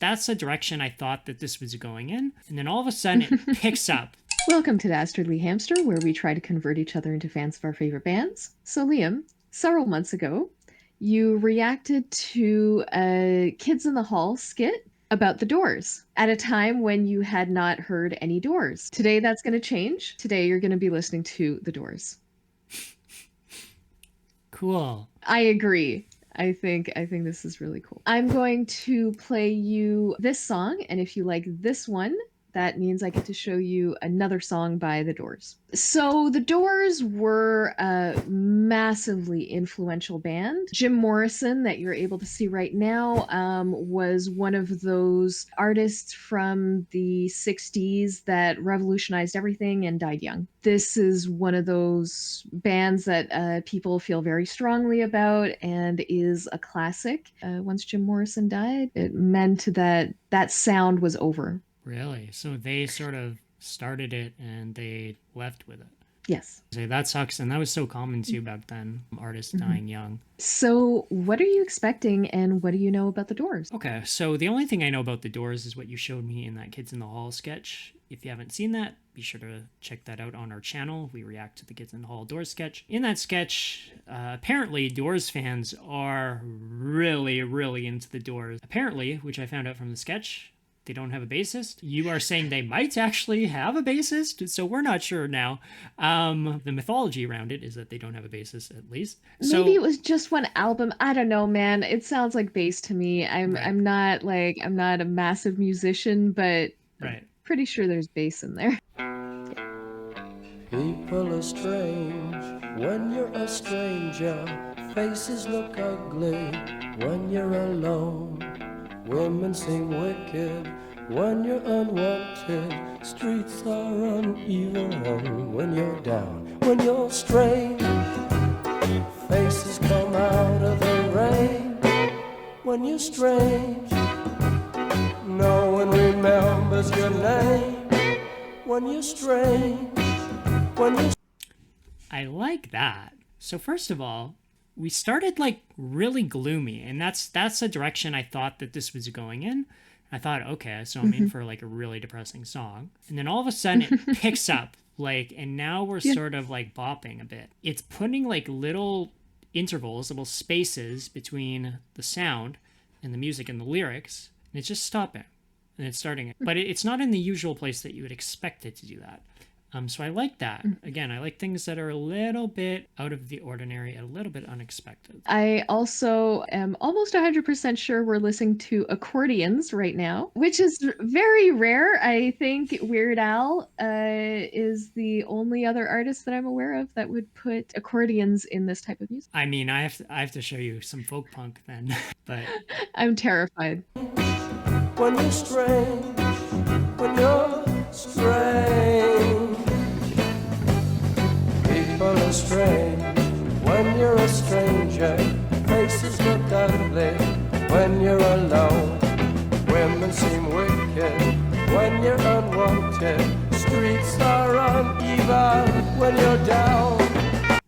that's the direction I thought that this was going in. And then all of a sudden it picks up. Welcome to Dastardly Hamster, where we try to convert each other into fans of our favorite bands. So, Liam, several months ago, you reacted to a Kids in the Hall skit about the Doors at a time when you had not heard any Doors. Today, that's going to change. Today, you're going to be listening to the Doors. Cool. I agree. I think this is really cool. I'm going to play you this song, and if you like this one, that means I get to show you another song by The Doors. So The Doors were a massively influential band. Jim Morrison, that you're able to see right now, was one of those artists from the 60s that revolutionized everything and died young. This is one of those bands that people feel very strongly about and is a classic. Once Jim Morrison died, it meant that that sound was over. Really? So they sort of started it and they left with it. Yes. So that sucks. And that was so common too back then, artists dying young. So what are you expecting and what do you know about the Doors? Okay, so the only thing I know about the Doors is what you showed me in that Kids in the Hall sketch. If you haven't seen that, be sure to check that out on our channel. We react to the Kids in the Hall Doors sketch. In that sketch, apparently Doors fans are really, really into the Doors. Apparently, which I found out from the sketch, they don't have a bassist. You are saying they might actually have a bassist, so we're not sure now. The mythology around it is that they don't have a bassist, at least. Maybe it was just one album. I don't know, man. It sounds like bass to me. I'm not a massive musician, but I'm pretty sure there's bass in there. People are strange when you're a stranger. Faces look ugly when you're alone. Women seem wicked when you're unwanted. Streets are uneven when you're down. When you're strange, faces come out of the rain. When you're strange, no one remembers your name. When you're strange, when you're... I like that. So first of all, we started like really gloomy, and that's the direction I thought that this was going in. I thought, okay, so I'm in for like a really depressing song. And then all of a sudden it picks up, like, and now we're sort of like bopping a bit. It's putting like little intervals, little spaces between the sound and the music and the lyrics, and it's just stopping and it's starting. But it's not in the usual place that you would expect it to do that. So I like that. Again, I like things that are a little bit out of the ordinary, a little bit unexpected. I also am almost 100% sure we're listening to accordions right now, which is very rare. I think Weird Al is the only other artist that I'm aware of that would put accordions in this type of music. I mean, I have to show you some folk punk then, but I'm terrified. When you're strange, when you're strange. People are strange when you're a stranger. Faces look ugly when you're alone. Women seem wicked when you're unwanted. Streets are uneven when you're down.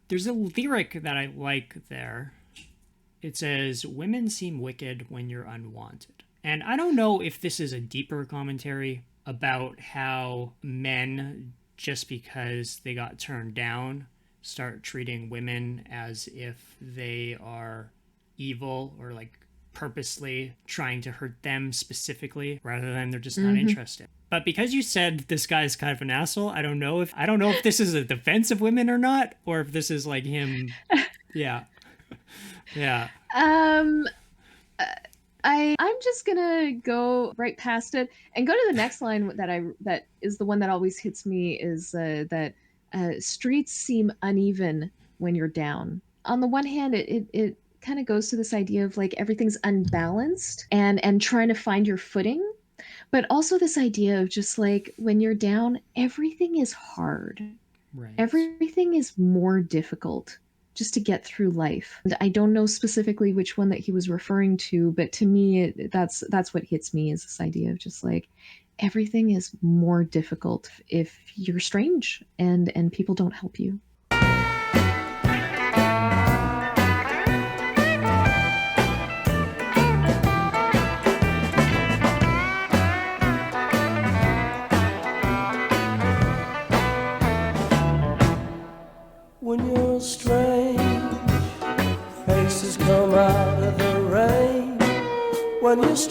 There's a lyric that I like there. It says, "Women seem wicked when you're unwanted." And I don't know if this is a deeper commentary about how men, just because they got turned down, start treating women as if they are evil or like purposely trying to hurt them specifically rather than they're just not interested. But because you said this guy's kind of an asshole, I don't know if this is a defense of women or not, or if this is like him. Yeah. Yeah. I'm just gonna go right past it and go to the next line that is the one that always hits me is that streets seem uneven when you're down. On the one hand, it kind of goes to this idea of like everything's unbalanced and trying to find your footing, but also this idea of just like when you're down, everything is hard. Right. Everything is more difficult just to get through life. And I don't know specifically which one that he was referring to, but to me, that's what hits me is this idea of just like everything is more difficult if you're strange and people don't help you.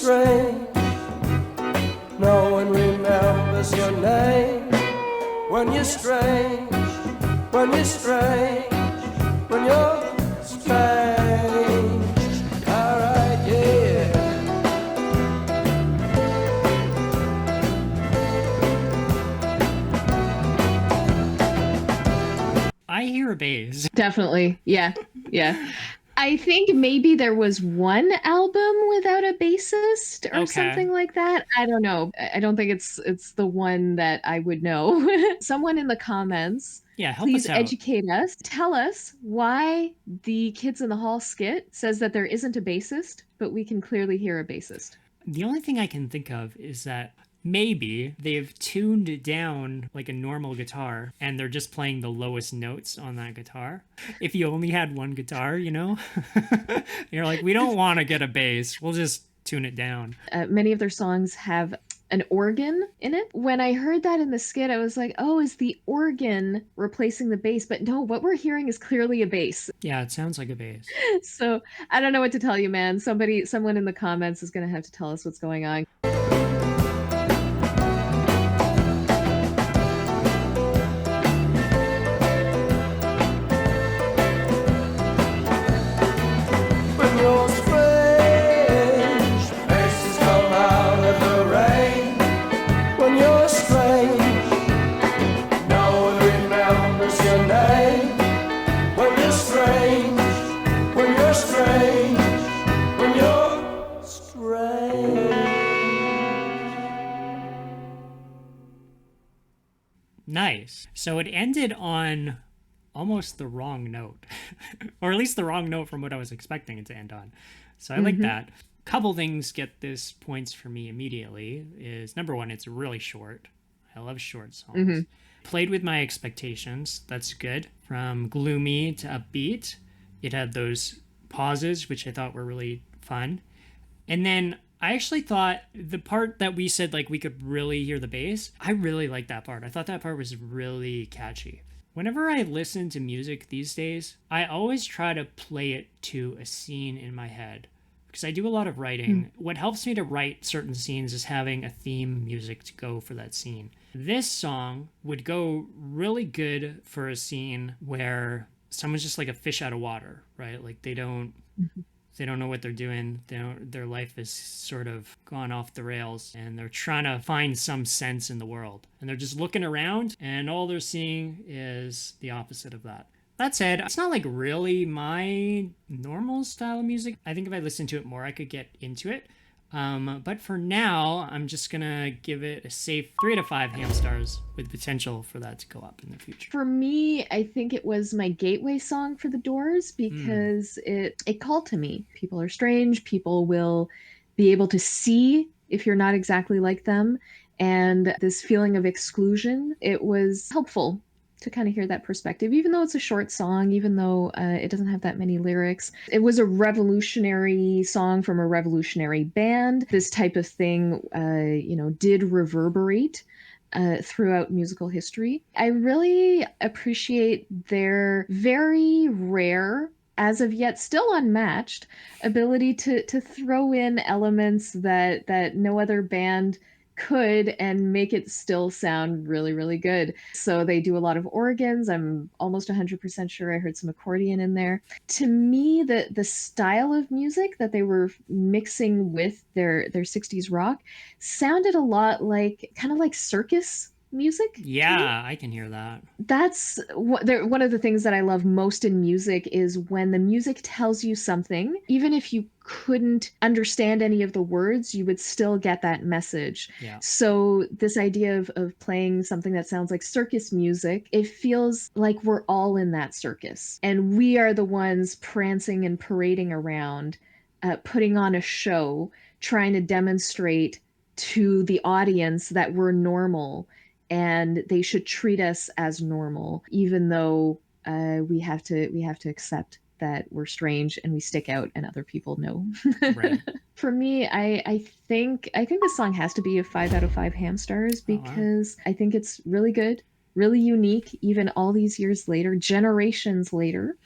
strange, no one remembers your name. When you're strange, when you're strange, when you're strange. Alright, yeah. I hear a bass. Definitely. Yeah. Yeah. I think maybe there was one album without a bassist or Okay. something like that. I don't know. I don't think it's the one that I would know. Someone in the comments, Yeah, help please us out. educate us. Tell us why the Kids in the Hall skit says that there isn't a bassist, but we can clearly hear a bassist. The only thing I can think of is that maybe they've tuned it down like a normal guitar and they're just playing the lowest notes on that guitar. If you only had one guitar, you know, you're like, we don't want to get a bass. We'll just tune it down. Many of their songs have an organ in it. When I heard that in the skit, I was like, oh, is the organ replacing the bass? But no, what we're hearing is clearly a bass. Yeah, it sounds like a bass. So I don't know what to tell you, man. Someone in the comments is going to have to tell us what's going on. When you're strange, faces come out of the rain. When you're strange, no one remembers your name. When you're strange, when you're strange, when you're strange. Nice. So it ended on almost the wrong note, or at least the wrong note from what I was expecting it to end on. So I like that. Couple things get this points for me immediately is number one, it's really short. I love short songs. Played with my expectations. That's good. From gloomy to upbeat, it had those pauses, which I thought were really fun. And then I actually thought the part that we said like we could really hear the bass, I really liked that part. I thought that part was really catchy. Whenever I listen to music these days, I always try to play it to a scene in my head because I do a lot of writing. What helps me to write certain scenes is having a theme music to go for that scene. This song would go really good for a scene where someone's just like a fish out of water, right? Like they don't know what they're doing. Their life is sort of gone off the rails and they're trying to find some sense in the world. And they're just looking around and all they're seeing is the opposite of that. That said, it's not like really my normal style of music. I think if I listened to it more, I could get into it. But for now, I'm just gonna give it a safe 3 to 5 ham stars with potential for that to go up in the future. For me, I think it was my gateway song for the Doors because it called to me. People are strange. People will be able to see if you're not exactly like them. And this feeling of exclusion, it was helpful to kind of hear that perspective, even though it's a short song, even though it doesn't have that many lyrics. It was a revolutionary song from a revolutionary band. This type of thing, did reverberate throughout musical history. I really appreciate their very rare, as of yet still unmatched, ability to throw in elements that no other band could and make it still sound really, really good. So they do a lot of organs. I'm almost 100% sure I heard some accordion in there. To me, the style of music that they were mixing with their 60s rock sounded a lot like kind of like circus music. Yeah, I can hear that. That's one of the things that I love most in music is when the music tells you something, even if you couldn't understand any of the words, you would still get that message. Yeah. So this idea of playing something that sounds like circus music, it feels like we're all in that circus and we are the ones prancing and parading around, putting on a show, trying to demonstrate to the audience that we're normal and they should treat us as normal, even though we have to accept that we're strange and we stick out and other people know. Right. For me, I think this song has to be a 5 out of 5 ham stars because I think it's really good, really unique, even all these years later, generations later.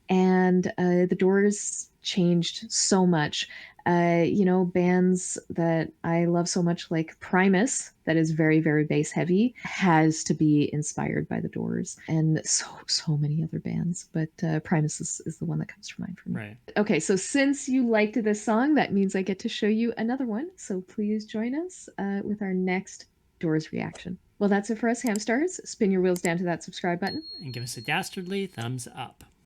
And the Doors changed so much. Bands that I love so much, like Primus, that is very, very bass heavy, has to be inspired by the Doors, and so many other bands. But Primus is the one that comes to mind for me. Right. Okay, so since you liked this song, that means I get to show you another one. So please join us with our next Doors reaction. Well, that's it for us, Hamstars. Spin your wheels down to that subscribe button. And give us a dastardly thumbs up.